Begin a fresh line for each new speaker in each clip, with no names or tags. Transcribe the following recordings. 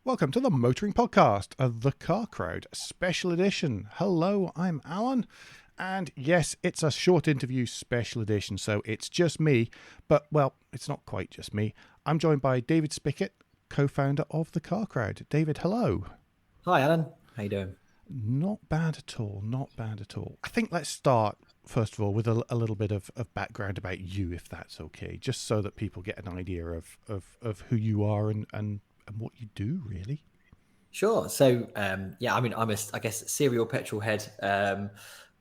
Welcome to the Motoring Podcast, The Car Crowd Special Edition. Hello, I'm Alan, and yes, it's a short interview special edition, so it's just me, but, well, it's not quite just me. I'm joined by David Spickett, co-founder of The Car Crowd. David, hello.
Hi, Alan. How you doing?
Not bad at all, not bad at all. I think let's start, first of all, with a little bit of background about you, if that's okay, just so that people get an idea of who you are and what you do, really.
Sure. So, I'm I guess, serial petrol head. I'm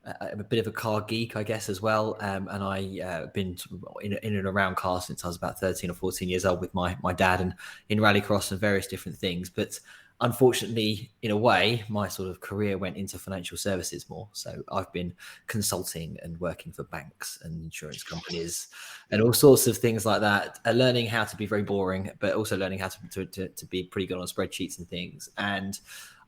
a bit of a car geek, I guess, as well. And I've been in and around cars since I was about 13 or 14 years old with my dad, and in rallycross and various different things. But unfortunately, in a way, my sort of career went into financial services more. So I've been consulting and working for banks and insurance companies and all sorts of things like that, learning how to be very boring, but also learning how to be pretty good on spreadsheets and things. And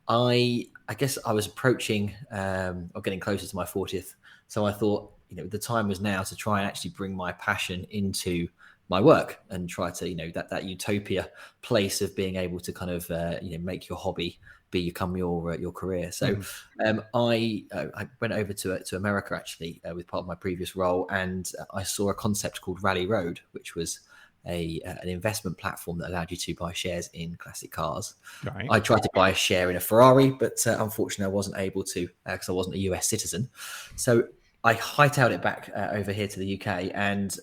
I guess I was approaching or getting closer to my 40th. So I thought, the time was now to try and actually bring my passion into my work and try to, that utopia place of being able to kind of, make your hobby become your career. So I went over to America actually with part of my previous role, and I saw a concept called Rally Road, which was an investment platform that allowed you to buy shares in classic cars.
Right.
I tried to buy a share in a Ferrari, but unfortunately I wasn't able to because I wasn't a US citizen. So I hightailed it back over here to the UK and,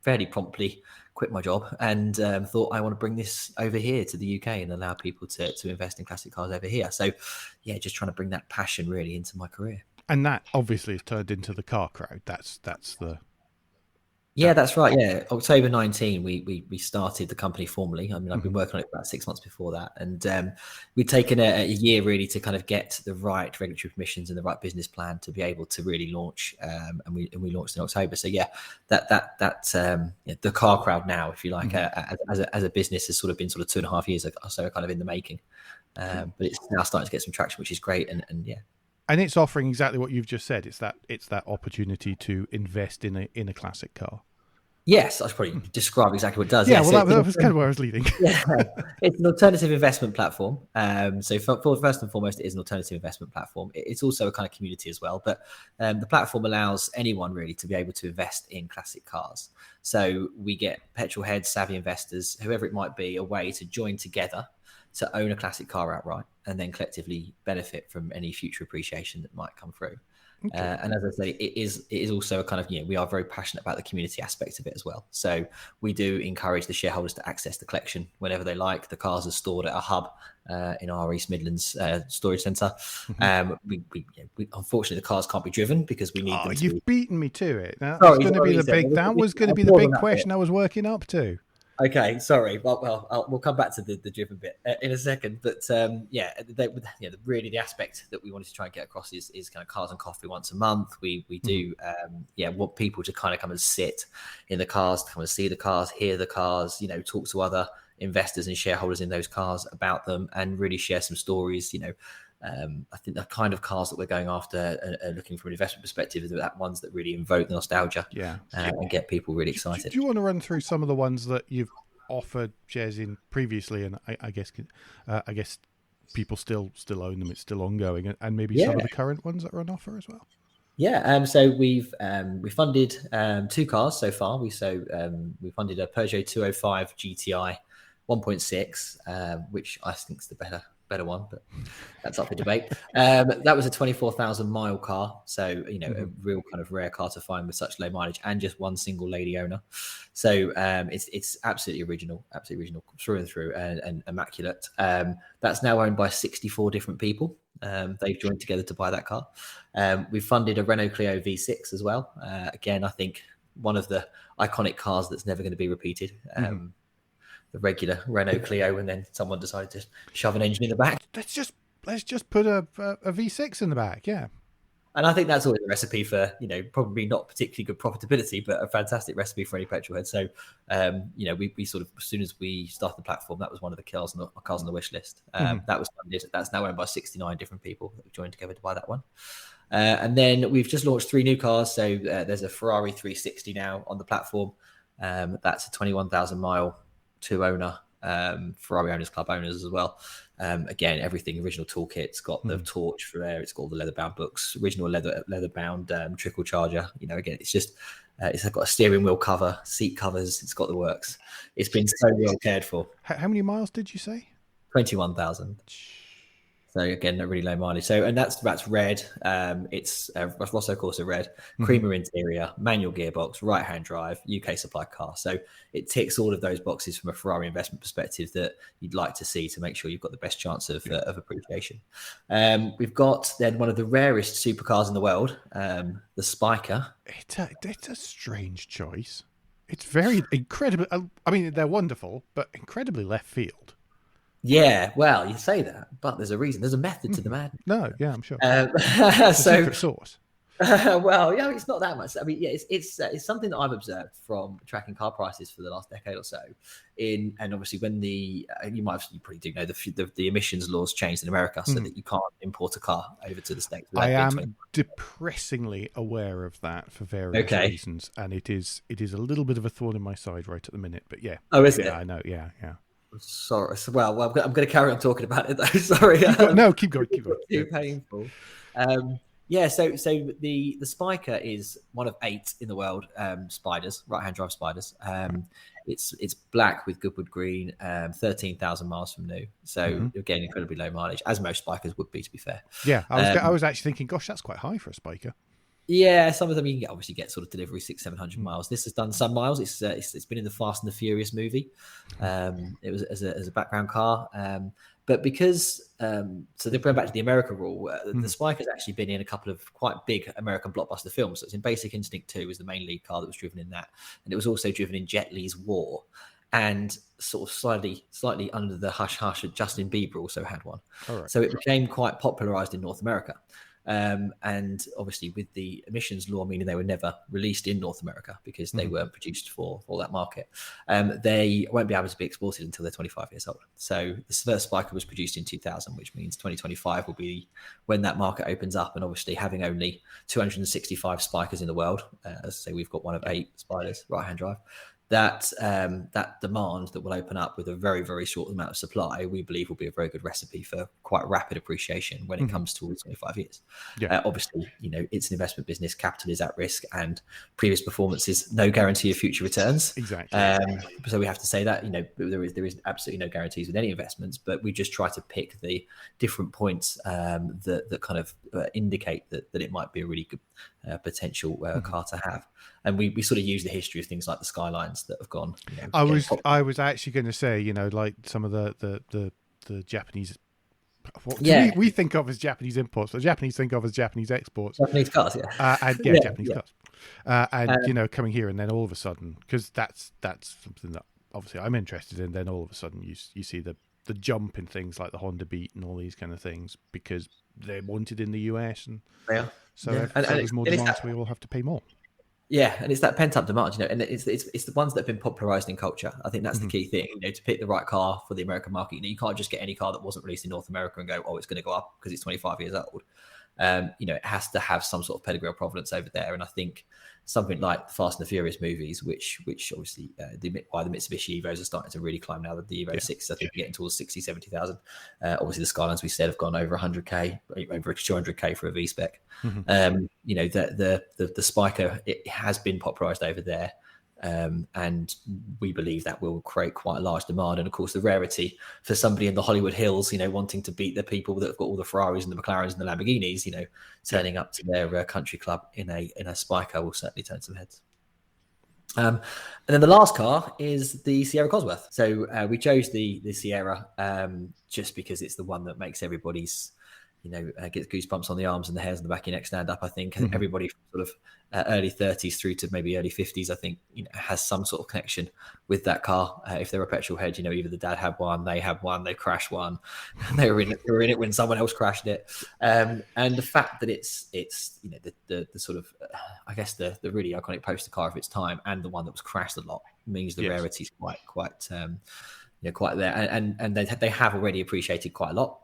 fairly promptly quit my job and thought I want to bring this over here to the UK and allow people to invest in classic cars over here. So, yeah, just trying to bring that passion really into my career.
And that obviously has turned into the Car Crowd. That's the...
Yeah, that's right. Yeah, October 19, we started the company formally. I mean, I've been working on it for about 6 months before that, and we'd taken a year really to kind of get the right regulatory permissions and the right business plan to be able to really launch. And we launched in October. So yeah, the Car Crowd now, if you like, as a business, has sort of been 2.5 years or so kind of in the making, but it's now starting to get some traction, which is great. And yeah.
And it's offering exactly what you've just said. It's that opportunity to invest in a classic car.
Yes, I should probably describe exactly what it does.
Yeah, well, that was kind of where I was leading.
Yeah, it's an alternative investment platform. So first and foremost, it is an alternative investment platform. It's also a kind of community as well. But the platform allows anyone really to be able to invest in classic cars. So we get petrol heads, savvy investors, whoever it might be, a way to join together to own a classic car outright and then collectively benefit from any future appreciation that might come through. Okay. And as I say, it is also a kind of, we are very passionate about the community aspect of it as well. So we do encourage the shareholders to access the collection whenever they like. The cars are stored at a hub in our East Midlands storage centre. We unfortunately, the cars can't be driven because we need them to...
You've beaten me to it. That was going to be the big question I was working up to.
Okay, sorry. Well, we'll come back to the driven bit in a second. But really the aspect that we wanted to try and get across is kind of cars and coffee once a month. We do want people to kind of come and sit in the cars, to come and see the cars, hear the cars, talk to other investors and shareholders in those cars about them, and really share some stories. I think the kind of cars that we're going after are looking from an investment perspective are the ones that really invoke the nostalgia and get people really excited.
Do you want to run through some of the ones that you've offered shares in previously, and I guess people still own them, it's still ongoing, and maybe some of the current ones that are on offer as well?
Yeah, so we funded 2 cars so far. We funded a Peugeot 205 GTI 1.6, which I think is the better one, but that's up for debate. That was a 24,000 mile car, so a real kind of rare car to find with such low mileage and just one single lady owner. So it's absolutely original through and through, and immaculate. That's now owned by 64 different people. They've joined together to buy that car. We funded a Renault Clio V6 as well. Again, I think one of the iconic cars that's never going to be repeated. The regular Renault Clio, and then someone decided to shove an engine in the back.
Let's just put a V6 in the back, yeah.
And I think that's always a recipe for, probably not particularly good profitability, but a fantastic recipe for any petrol head. So, we sort of, as soon as we started the platform, that was one of the cars on the wish list. That was funded. That's now owned by 69 different people that have joined together to buy that one. And then we've just launched 3 new cars. So there's a Ferrari 360 now on the platform. That's a 21,000 mile 2-owner Ferrari owners, club owners as well. Again, everything original toolkit. It's got the torch for there. It's got all the leather bound books, original leather bound trickle charger. Again, it's just it's got a steering wheel cover, seat covers. It's got the works. It's been so well cared for.
How many miles did you say?
21,000. So again, a really low mileage. So, and that's red. It's Rosso Corsa red, creamer interior, manual gearbox, right-hand drive, UK supply car. So it ticks all of those boxes from a Ferrari investment perspective that you'd like to see to make sure you've got the best chance of appreciation. We've got then one of the rarest supercars in the world, the Spiker.
It's a strange choice. It's very incredible. I mean, they're wonderful, but incredibly left field.
Yeah, well, you say that, but there's a reason. There's a method to the madness.
No, yeah, I'm sure.
Secret
sauce.
Well, yeah, it's not that much. I mean, yeah, it's something that I've observed from tracking car prices for the last decade or so. And obviously, when you probably do know the emissions laws changed in America, so that you can't import a car over to the States.
I am depressingly aware of that for various reasons, and it is a little bit of a thorn in my side right at the minute. But yeah,
is it?
I know. Yeah.
Sorry. Well, I'm going to carry on talking about it though. Sorry.
Keep going.
Too painful. Yeah. So the Spiker is one of 8 in the world spiders, right-hand drive spiders. It's black with Goodwood green, 13,000 miles from new. So again, incredibly low mileage, as most Spikers would be, to be fair.
Yeah, I was actually thinking, gosh, that's quite high for a Spiker.
Yeah, some of them you can obviously get sort of delivery 600-700 miles. This has done some miles. It's been in the Fast and the Furious movie. It was as a background car, but because so they're going back to the America rule. The Spike has actually been in a couple of quite big American blockbuster films. So it's in Basic Instinct 2 was the main lead car that was driven in that, and it was also driven in Jet Li's War. And sort of slightly under the hush hush, Justin Bieber also had one. Right. So it became quite popularized in North America. And obviously with the emissions law, meaning they were never released in North America because they weren't produced for that market, they won't be able to be exported until they're 25 years old. So the first Spiker was produced in 2000, which means 2025 will be when that market opens up. And obviously having only 265 Spikers in the world, as I say, we've got one of 8 Spiders, right-hand drive. That demand that will open up with a very, very short amount of supply, we believe will be a very good recipe for quite rapid appreciation when it comes towards 25 years. Yeah. Obviously, it's an investment business. Capital is at risk, and previous performance is no guarantee of future returns.
Exactly.
So we have to say that there is absolutely no guarantees with any investments, but we just try to pick the different points that kind of indicate that it might be a really good potential car to have. And we sort of use the history of things like the Skylines that have gone.
I was actually going to say, like some of the Japanese. We think of as Japanese imports, but Japanese think of as Japanese exports.
Japanese cars, yeah.
Japanese cars. And coming here, and then all of a sudden, because that's something that obviously I'm interested in. Then all of a sudden, you see the jump in things like the Honda Beat and all these kind of things because they're wanted in the US, and there's more demand, so we all have to pay more.
Yeah, and it's that pent up demand, and it's the ones that have been popularized in culture. I think that's the key thing, to pick the right car for the American market. You can't just get any car that wasn't released in North America and go, oh, it's going to go up because it's 25 years old. It has to have some sort of pedigree or provenance over there. And I think something like the Fast and the Furious movies, which obviously why the Mitsubishi Evos are starting to really climb now. The Evo 6, I think, are getting towards 60, 70,000. Obviously, the Skylines, we said, have gone over 100K, over 200K for a V-spec. The Spiker, it has been popularized over there. And we believe that will create quite a large demand. And of course, the rarity for somebody in the Hollywood Hills, wanting to beat the people that have got all the Ferraris and the McLarens and the Lamborghinis, turning up to their country club in a Spiker will certainly turn some heads. And then the last car is the Sierra Cosworth. So we chose the Sierra just because it's the one that makes everybody's gets goosebumps on the arms and the hairs on the back of your neck stand up. I think everybody from sort of early 30s through to maybe early 50s, I think, has some sort of connection with that car. If they're a petrol head, either the dad had one, they crashed one, and they were in it when someone else crashed it. And the fact that it's the sort of I guess the really iconic poster car of its time and the one that was crashed a lot means the rarity is quite there, and they have already appreciated quite a lot.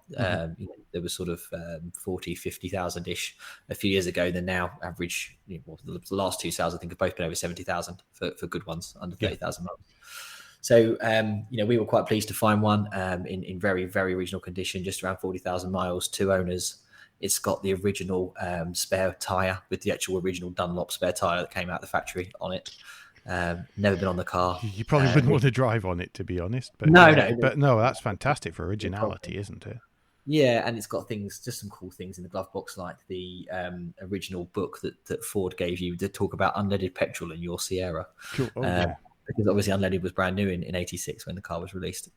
There was sort of 40, 50,000 ish a few years ago. Then now average, the last 2 sales I think have both been over 70,000 for good ones under 30,000 miles. So, we were quite pleased to find one in very, very original condition, just around 40,000 miles, two owners. It's got the original spare tyre with the actual original Dunlop spare tyre that came out of the factory on it. Never been on the car.
You probably wouldn't want to drive on it, to be honest. But
No,
yeah,
no.
But no, that's fantastic for originality, isn't it?
Yeah, and it's got just some cool things in the glove box, like the original book that Ford gave you to talk about unleaded petrol in your Sierra.
Cool. Oh, yeah.
Because obviously unleaded was brand new in '86 when the car was released.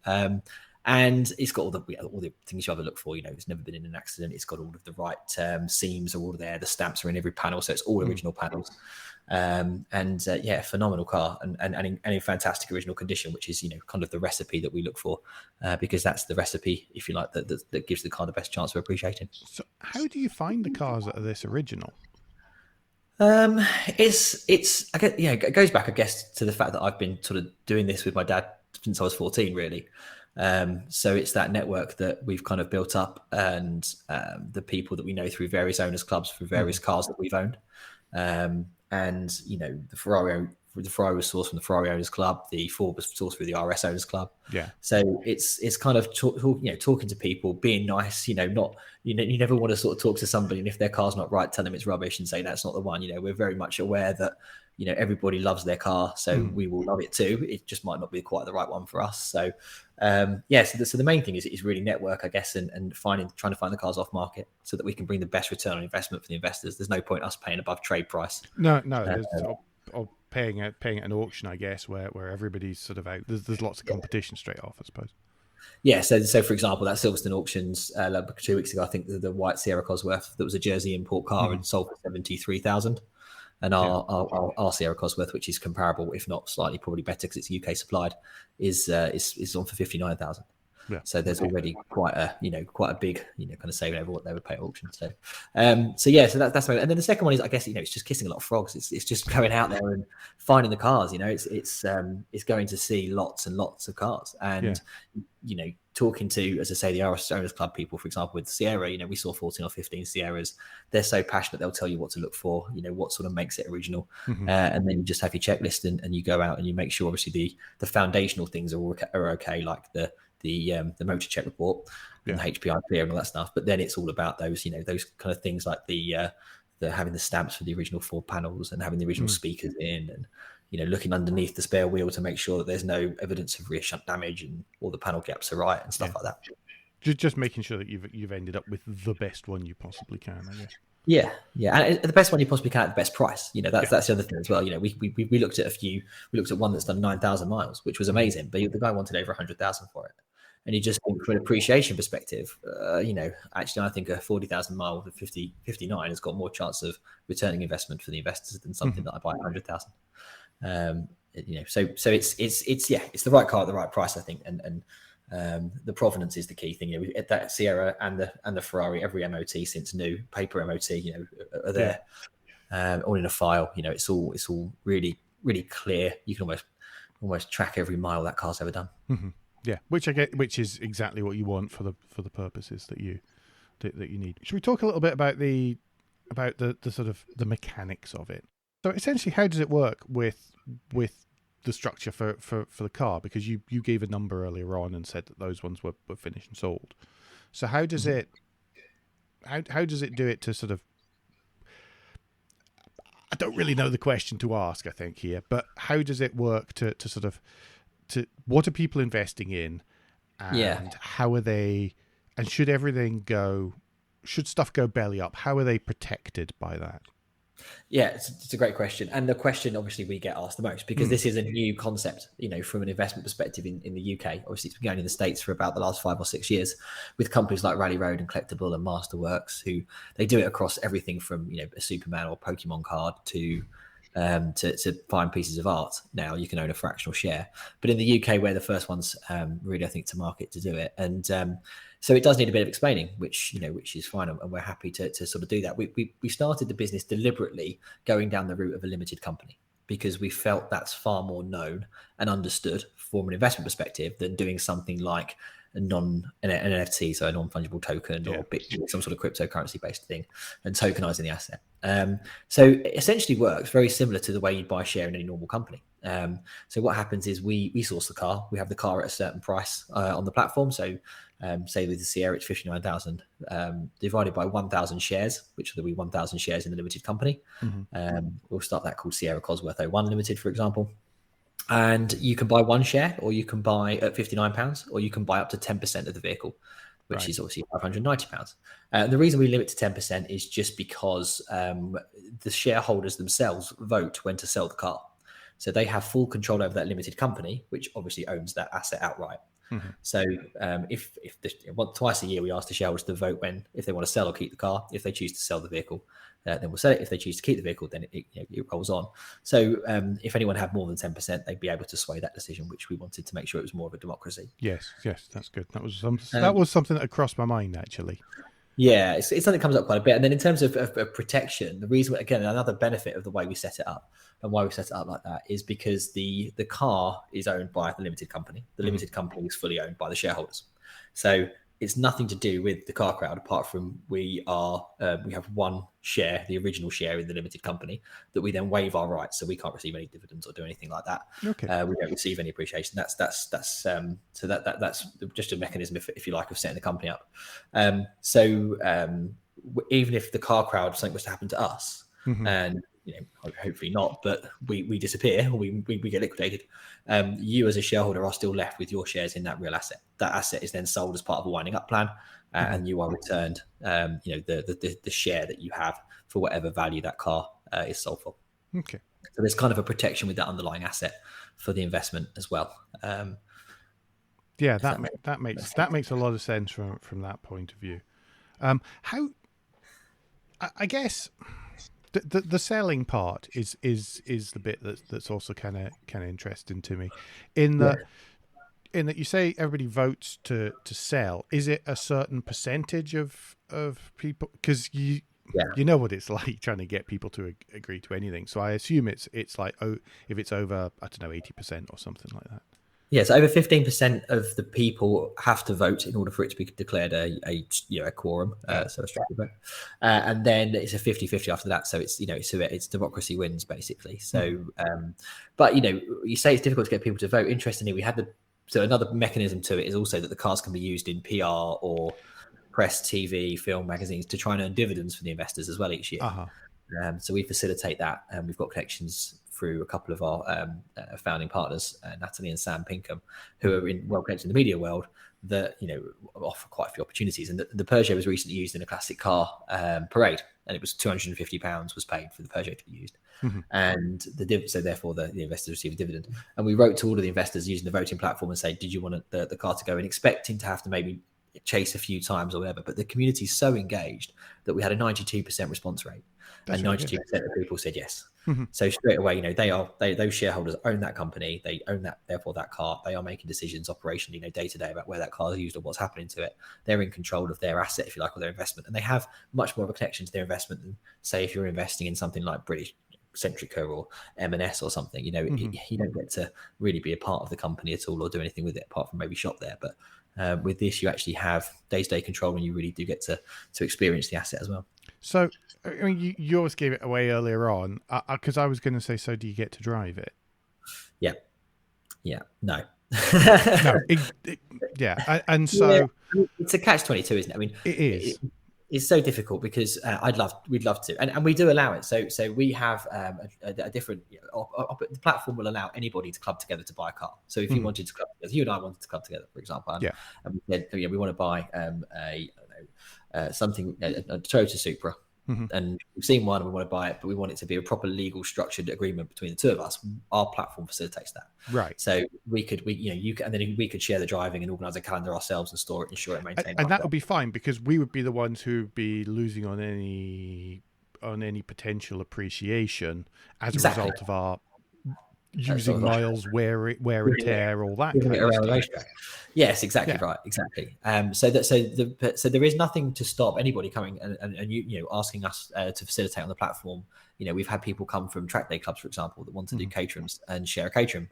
And it's got all the things you have to look for. It's never been in an accident. It's got all of the right seams are all there. The stamps are in every panel, so it's all original panels. Phenomenal car and in fantastic original condition, which is kind of the recipe that we look for, because that's the recipe, if you like, that gives the car the best chance of appreciating.
So, how do you find the cars that are this original?
It's I guess, it goes back, I guess, to the fact that I've been sort of doing this with my dad since I was 14, really. So it's that network that we've kind of built up, and the people that we know through various owners clubs for various cars that we've owned. And the Ferrari was sourced from the Ferrari Owners Club. The Ford was sourced through the RS Owners Club.
Yeah.
So it's kind of talking to people, being nice. Not you never want to sort of talk to somebody, and if their car's not right, tell them it's rubbish and say that's not the one. We're very much aware that everybody loves their car, so we will love it too. It just might not be quite the right one for us. So so the main thing is really network, I guess, and trying to find the cars off market so that we can bring the best return on investment for the investors. There's no point us paying above trade price.
No, or paying at an auction, I guess, where everybody's sort of out. There's lots of competition straight off, I suppose.
Yeah, so for example, that Silverstone auctions 2 weeks ago, I think the white Sierra Cosworth that was a Jersey import car and sold for 73,000. And our Sierra Cosworth, which is comparable, if not slightly probably better because it's UK supplied, is on for 59,000.
Yeah.
So there's already quite a big kind of saving over what they would pay at auction. So that's and then the second one is, I guess, it's just kissing a lot of frogs. It's just going out there and finding the cars. It's going to see lots and lots of cars, and talking to, as I say, the RS Owners Club people, for example, with Sierra, we saw 14 or 15 Sierras. They're so passionate, they'll tell you what to look for, what sort of makes it original. And then you just have your checklist and you go out and you make sure, obviously, the foundational things are okay, like the motor check report and the HPI clear and all that stuff. But then it's all about those, those kind of things like the having the stamps for the original Ford panels and having the original speakers in, and looking underneath the spare wheel to make sure that there's no evidence of rear shunt damage and all the panel gaps are right and stuff like that.
Just making sure that you've ended up with the best one you possibly can, I guess.
Yeah, and the best one you possibly can at the best price. That's the other thing as well. We looked at we looked at one that's done 9,000 miles, which was amazing, but the guy wanted over 100,000 for it. And you just think, from an appreciation perspective, actually, I think a 40,000 mile with 59 has got more chance of returning investment for the investors than something that I buy at 100,000. So it's the right car at the right price, I think, and the provenance is the key thing. At that Sierra and the Ferrari, every MOT since new, paper MOT, are there, all in a file. It's all really, really clear. You can almost track every mile that car's ever done.
Mm-hmm. Yeah, which is exactly what you want for the purposes that you need. Should we talk a little bit about the sort of the mechanics of it? So essentially, how does it work with the structure for the car? Because you gave a number earlier on and said that those ones were finished and sold. So how does it do it to sort of? I don't really know the question to ask, I think, here, but how does it work to sort of what are people investing in, and how are they, and should stuff go belly up? How are they protected by that?
Yeah, it's a great question. And the question, obviously, we get asked the most because this is a new concept, from an investment perspective in the UK. Obviously, it's been going in the States for about the last 5 or 6 years with companies like Rally Road and Collectible and Masterworks, who they do it across everything from, a Superman or Pokemon card to fine pieces of art. Now you can own a fractional share, but in the UK, we're the first ones really, I think, to market to do it. And so it does need a bit of explaining, which is fine, and we're happy to sort of do that. We started the business deliberately going down the route of a limited company because we felt that's far more known and understood from an investment perspective than doing something like an NFT, so a non-fungible token, or some sort of cryptocurrency based thing, and tokenizing the asset. So it essentially works very similar to the way you buy a share in any normal company. So what happens is we source the car. We have the car at a certain price on the platform. So say with the Sierra, it's 59,000 divided by 1,000 shares, which will be 1,000 shares in the limited company. We'll start that called Sierra Cosworth 01 Limited, for example. And you can buy one share, or you can buy at £59, or you can buy up to 10% of the vehicle, which is obviously £590. The reason we limit to 10% is just because the shareholders themselves vote when to sell the car. So they have full control over that limited company, which obviously owns that asset outright. So twice a year we ask the shareholders to vote if they want to sell or keep the car. If they choose to sell the vehicle, then we'll sell it. If they choose to keep the vehicle, then it rolls on. So if anyone had more than 10%, they'd be able to sway that decision, which we wanted to make sure it was more of a democracy.
Yes, that's good. That was something that crossed my mind, actually.
Yeah, it's something that comes up quite a bit. And then in terms of protection, the reason, again, another benefit of the way we set it up and why we set it up like that is because the car is owned by the limited company. The limited company is fully owned by the shareholders. So it's nothing to do with the car crowd, apart from we have one share, the original share in the limited company, that we then waive our rights, so we can't receive any dividends or do anything like that.
Okay.
We don't receive any appreciation. That's just a mechanism, if you like, of setting the company up. Even if the car crowd, something was to happen to us, and hopefully not, but we disappear, or we get liquidated, you as a shareholder are still left with your shares in that real asset. That asset is then sold as part of a winding up plan, and you are returned the share that you have for whatever value that car is sold for.
Okay.
So there's kind of a protection with that underlying asset for the investment as well.
Yeah, that makes a lot of sense from that point of view. I guess the selling part is the bit that's also kind of interesting to me, in that you say everybody votes to sell. Is it a certain percentage of people? Because you know what it's like trying to get people to agree to anything. So I assume it's like, if it's over, I don't know, 80% or something like that.
Yeah, so over 15% of the people have to vote in order for it to be declared a quorum, so a structured vote. And then it's a 50-50 after that. So it's democracy wins, basically. So, but you say it's difficult to get people to vote. Interestingly, so another mechanism to it is also that the cars can be used in PR or press, TV, film, magazines to try and earn dividends for the investors as well each year. So we facilitate that, and we've got connections through a couple of our founding partners, Natalie and Sam Pinkham, who are well connected in the media world, that offer quite a few opportunities. And the Peugeot was recently used in a classic car parade, and it was £250 was paid for the Peugeot to be used. And so therefore the investors receive a dividend. And we wrote to all of the investors using the voting platform and say, did you want the car to go in, expecting to have to maybe chase a few times or whatever, but the community is so engaged that we had a 92% response rate. That's and 92% of people said yes. So straight away, those shareholders own that company, they own that, therefore that car, they are making decisions operationally, day to day about where that car is used or what's happening to it. They're in control of their asset, if you like, or their investment, and they have much more of a connection to their investment than, say, if you're investing in something like British Centrica or M&S or something. You don't get to really be a part of the company at all or do anything with it apart from maybe shop there. But with this, you actually have day-to-day control, and you really do get to experience the asset as well.
So, I mean, you always gave it away earlier on, because I was going to say, so do you get to drive it?
Yeah. No.
No. And so
it's a catch-22, isn't it? I mean,
it is.
It's so difficult because we'd love to, and we do allow it. So we have a different. The platform will allow anybody to club together to buy a car. So if you wanted to club together, you and I wanted to club together, for example, and we said, we want to buy a Toyota Supra, and we've seen one and we want to buy it, but we want it to be a proper legal structured agreement between the two of us. Our platform facilitates that,
right? So
we could share the driving and organize a calendar ourselves and store it, ensure it, maintain,
and that would be fine, because we would be the ones who'd be losing on any potential appreciation as a result of our using miles, wear and tear, all that kind of stuff.
Yes, exactly right, exactly. So there is nothing to stop anybody coming and asking us to facilitate on the platform, we've had people come from track day clubs, for example, that want to do caterhams and share a caterham.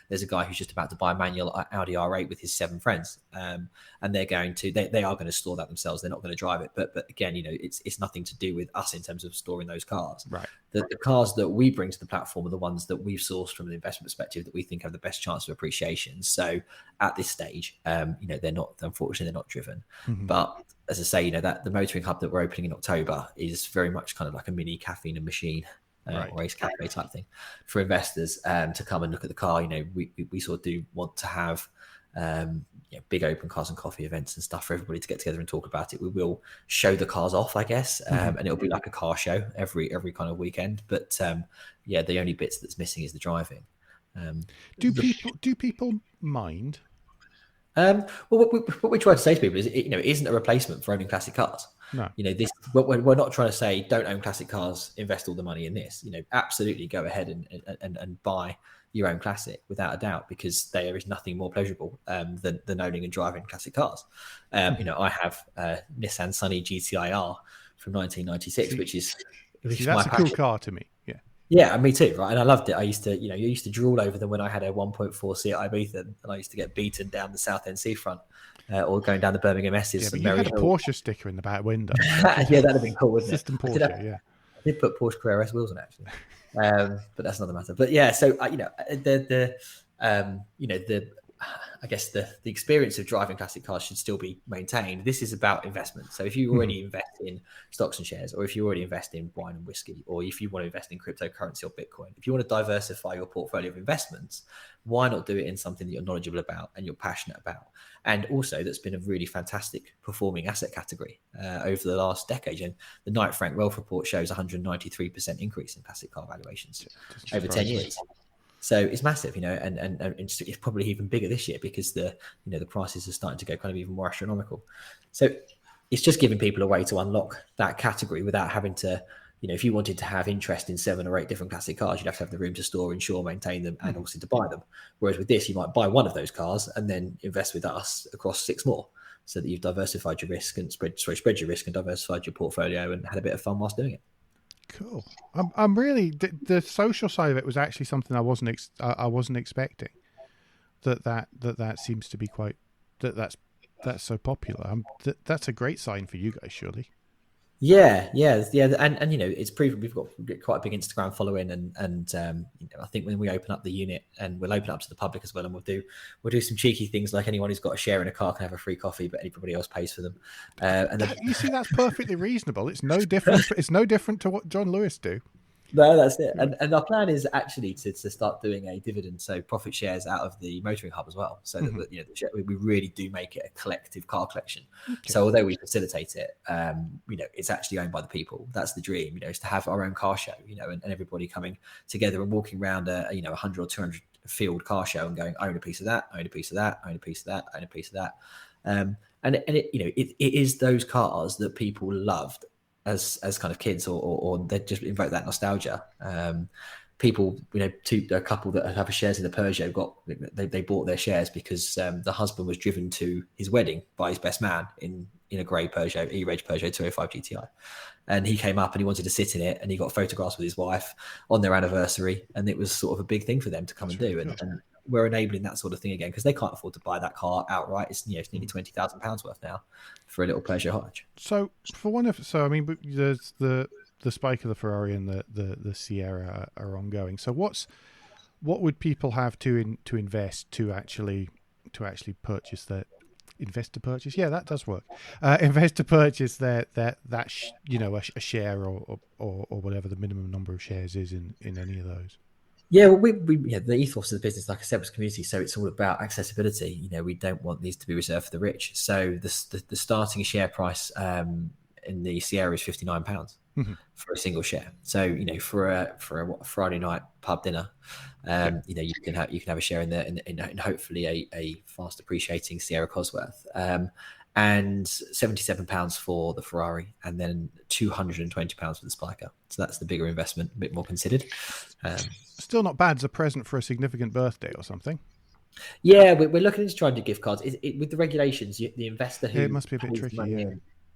There's a guy who's just about to buy a manual Audi R8 with his 7 friends, and they are going to store that themselves. They're not going to drive it, but again, it's nothing to do with us in terms of storing those cars.
Right.
The cars that we bring to the platform are the ones that we've sourced from an investment perspective that we think have the best chance of appreciation. So at this stage, unfortunately, they're not driven. But as I say, that the motoring hub that we're opening in October is very much kind of like a mini caffeine and machine or race cafe type thing for investors to come and look at the car. We sort of do want to have big open cars and coffee events and stuff for everybody to get together and talk about it. We will show the cars off, I guess, and it'll be like a car show every kind of weekend. But the only bits that's missing is the driving.
Do people mind?
Well, what we try to say to people is, it isn't a replacement for owning classic cars.
No.
We're not trying to say don't own classic cars, invest all the money in this. Absolutely go ahead and buy your own classic without a doubt, because there is nothing more pleasurable than owning and driving classic cars. I have a Nissan Sunny GTI-R from 1996, which is
that's a cool car to me. Yeah.
Yeah, me too, right? And I loved it. I used to drool over them when I had a 1.4 Seat Ibiza, and I used to get beaten down the Southend seafront or going down the Birmingham S's.
Yeah, but you had a Porsche sticker in the back window.
Yeah, that'd have been cool, wouldn't it?
System Porsche,
I did put Porsche Carrera S wheels on, actually, but that's another matter. But yeah, so I guess the experience of driving classic cars should still be maintained. This is about investment. So if you already invest in stocks and shares, or if you already invest in wine and whiskey, or if you want to invest in cryptocurrency or Bitcoin, if you want to diversify your portfolio of investments, why not do it in something that you're knowledgeable about and you're passionate about? And also that's been a really fantastic performing asset category over the last decade. And the Knight Frank Wealth Report shows 193% increase in classic car valuations over 10 years. So it's massive, and it's probably even bigger this year because the prices are starting to go kind of even more astronomical. So it's just giving people a way to unlock that category without having to, if you wanted to have interest in 7 or 8 different classic cars, you'd have to have the room to store, insure, maintain them, and also to buy them. Whereas with this, you might buy one of those cars and then invest with us across 6 more, so that you've diversified your risk and spread your risk and diversified your portfolio and had a bit of fun whilst doing it.
Cool. I'm really the social side of it was actually something I wasn't expecting. That seems to be quite that's so popular. That's a great sign for you guys, surely.
Yeah, and it's proven we've got quite a big Instagram following, and I think when we open up the unit, and we'll open up to the public as well, and we'll do some cheeky things like anyone who's got a share in a car can have a free coffee, but anybody else pays for them.
You see, that's perfectly reasonable. It's no different. It's no different to what John Lewis do.
No, that's it. And our plan is actually to start doing a dividend, so profit shares out of the motoring hub as well, so that we really do make it a collective car collection. Okay. So although we facilitate it, it's actually owned by the people. That's the dream, is to have our own car show, and everybody coming together and walking around a 100 or 200 field car show and going, own a piece of that, own a piece of that, own a piece of that, own a piece of that. And it is those cars that people loved as kind of kids, or they just invoke that nostalgia. People, a couple that have shares in the Peugeot they bought their shares because the husband was driven to his wedding by his best man in a grey Peugeot, E-Reg Peugeot 205 GTI. And he came up and he wanted to sit in it, and he got photographs with his wife on their anniversary, and it was sort of a big thing for them to come and do. And we're enabling that sort of thing again because they can't afford to buy that car outright. It's it's nearly £20,000 worth now for a little Peugeot Hodge.
So there's the Spiker, the Ferrari, and the Sierra are ongoing. So what would people have to invest to actually purchase that? Invest to purchase, yeah, that does work. Invest to purchase a share or whatever the minimum number of shares is in any of those.
Yeah, well, the ethos of the business, like I said, was community. So it's all about accessibility. We don't want these to be reserved for the rich. So the starting share price in the Sierra is £59 for a single share. So for a Friday night pub dinner, you can have a share in hopefully a fast appreciating Sierra Cosworth. And £77 for the Ferrari, and then £220 for the Spiker. So that's the bigger investment, a bit more considered.
Still not bad as a present for a significant birthday or something.
Yeah, we're looking into trying to do gift cards. With the regulations, the investor who
it must be a bit tricky. Yeah.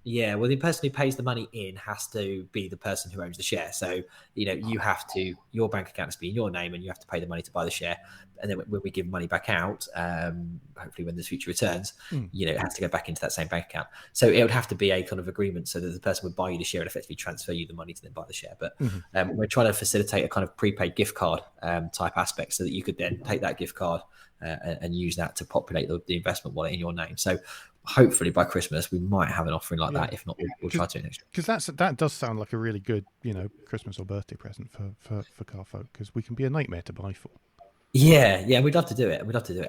Yeah, well, the person who pays the money in has to be the person who owns the share. So, you have to, your bank account has to be in your name and you have to pay the money to buy the share. And then when we give money back out, hopefully when there's future returns, it has to go back into that same bank account. So it would have to be a kind of agreement so that the person would buy you the share and effectively transfer you the money to then buy the share. But we're trying to facilitate a kind of prepaid gift card type aspect so that you could then take that gift card and use that to populate the investment wallet in your name. So hopefully by Christmas we might have an offering like that. If not, we'll try to next year.
Because that does sound like a really good, Christmas or birthday present for car folk, because we can be a nightmare to buy for.
Yeah, we'd love to do it. I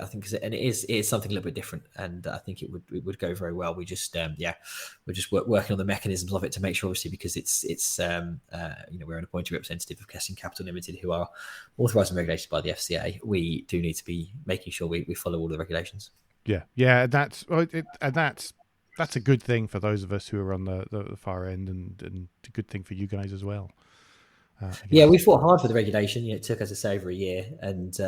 think, and it is something a little bit different, and I think it would go very well. We just we're just working on the mechanisms of it to make sure, obviously, because it's we're an appointed representative of Keston Capital Limited, who are authorised and regulated by the FCA. We do need to be making sure we follow all the regulations.
Yeah, that's a good thing for those of us who are on the far end, and a good thing for you guys as well.
We fought hard for the regulation. It took us over a year, and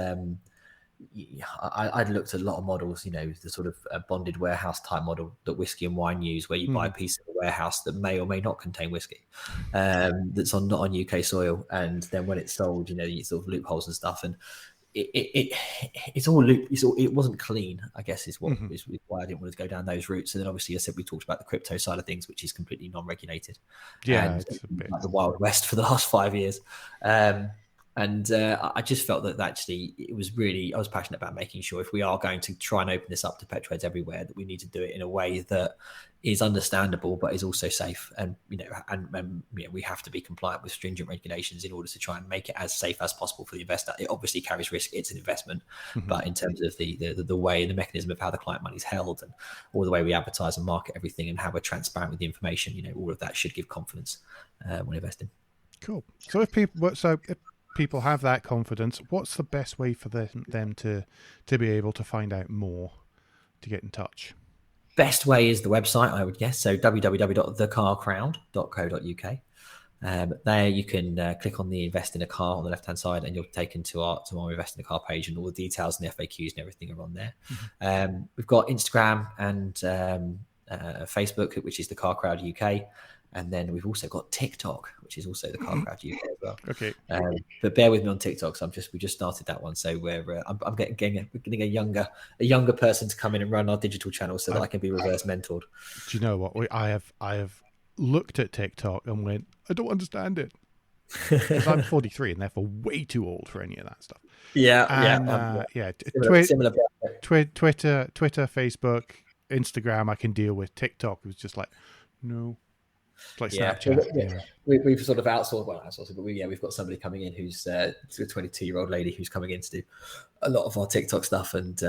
I'd looked at a lot of models. The sort of bonded warehouse type model that whiskey and wine use, where you buy a piece of a warehouse that may or may not contain whiskey, that's not on UK soil, and then when it's sold, you sort of loopholes and stuff, and it's all loop. It wasn't clean, I guess, is what is why I didn't want to go down those routes. And then obviously, I said we talked about the crypto side of things, which is completely non-regulated.
Yeah,
and
it's a bit
like the Wild West for the last 5 years. I just felt that actually it was really, I was passionate about making sure if we are going to try and open this up to petrolheads everywhere, that we need to do it in a way that is understandable but is also safe. And we have to be compliant with stringent regulations in order to try and make it as safe as possible for the investor. It obviously carries risk, it's an investment, but in terms of the way, the mechanism of how the client money is held, and all the way we advertise and market everything, and how we're transparent with the information, all of that should give confidence when investing.
Cool. So if people have that confidence, what's the best way for them to be able to find out more, to get in touch?
Best way is the website, I would guess. So www.thecarcrowd.co.uk. There you can click on the invest in a car on the left hand side, and you're taken to our invest in a car page, and all the details and the FAQs and everything are on there. We've got Instagram and Facebook, which is the Car Crowd UK. And then we've also got TikTok, which is also the Car Crowd UK as well.
Okay.
But bear with me on TikTok. So we just started that one. So I'm getting a younger person to come in and run our digital channel so that I can be reverse mentored.
Do you know what? I have looked at TikTok and went, I don't understand it. Because I'm 43 and therefore way too old for any of that stuff.
Similar.
Twitter, Facebook, Instagram, I can deal with. TikTok was just like, no. It's like Snapchat.
We've sort of outsourced it, but we've got somebody coming in who's a 22-year-old lady who's coming in to do a lot of our TikTok stuff, and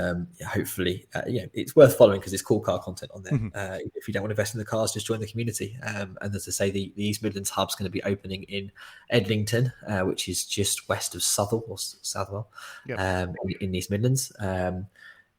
hopefully, it's worth following because it's cool car content on there. If you don't want to invest in the cars, just join the community. And as I say, the East Midlands hub's going to be opening in Edlington, which is just west of Southwell, in East Midlands.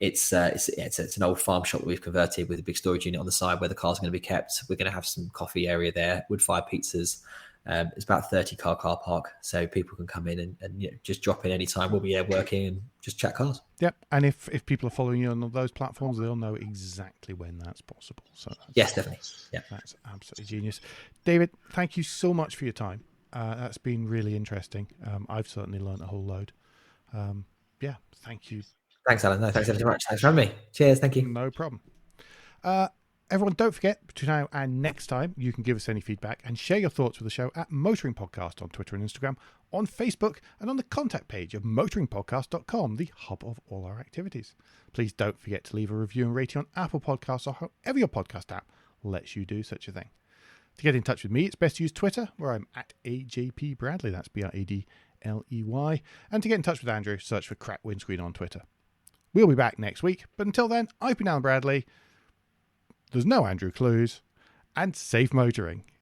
It's an old farm shop that we've converted with a big storage unit on the side where the cars are going to be kept. We're going to have some coffee area there, wood fire pizzas. It's about 30 car park, so people can come in and just drop in anytime. We'll be there working and just chat cars.
Yep, and if people are following you on those platforms, they'll know exactly when that's possible. So
yes, definitely. Yeah,
that's absolutely genius. David, thank you so much for your time. That's been really interesting. I've certainly learned a whole load. Thank you.
Thanks, Alan. No, thanks ever so much. Thanks for having me. Cheers. Thank you.
No problem. Everyone, don't forget, between now and next time, you can give us any feedback and share your thoughts with the show at Motoring Podcast on Twitter and Instagram, on Facebook, and on the contact page of motoringpodcast.com, the hub of all our activities. Please don't forget to leave a review and rating on Apple Podcasts or however your podcast app lets you do such a thing. To get in touch with me, it's best to use Twitter, where I'm at AJP Bradley. That's BRADLEY. And to get in touch with Andrew, search for Crack Windscreen on Twitter. We'll be back next week, but until then, I've been Alan Bradley. There's no Andrew Clues, and safe motoring.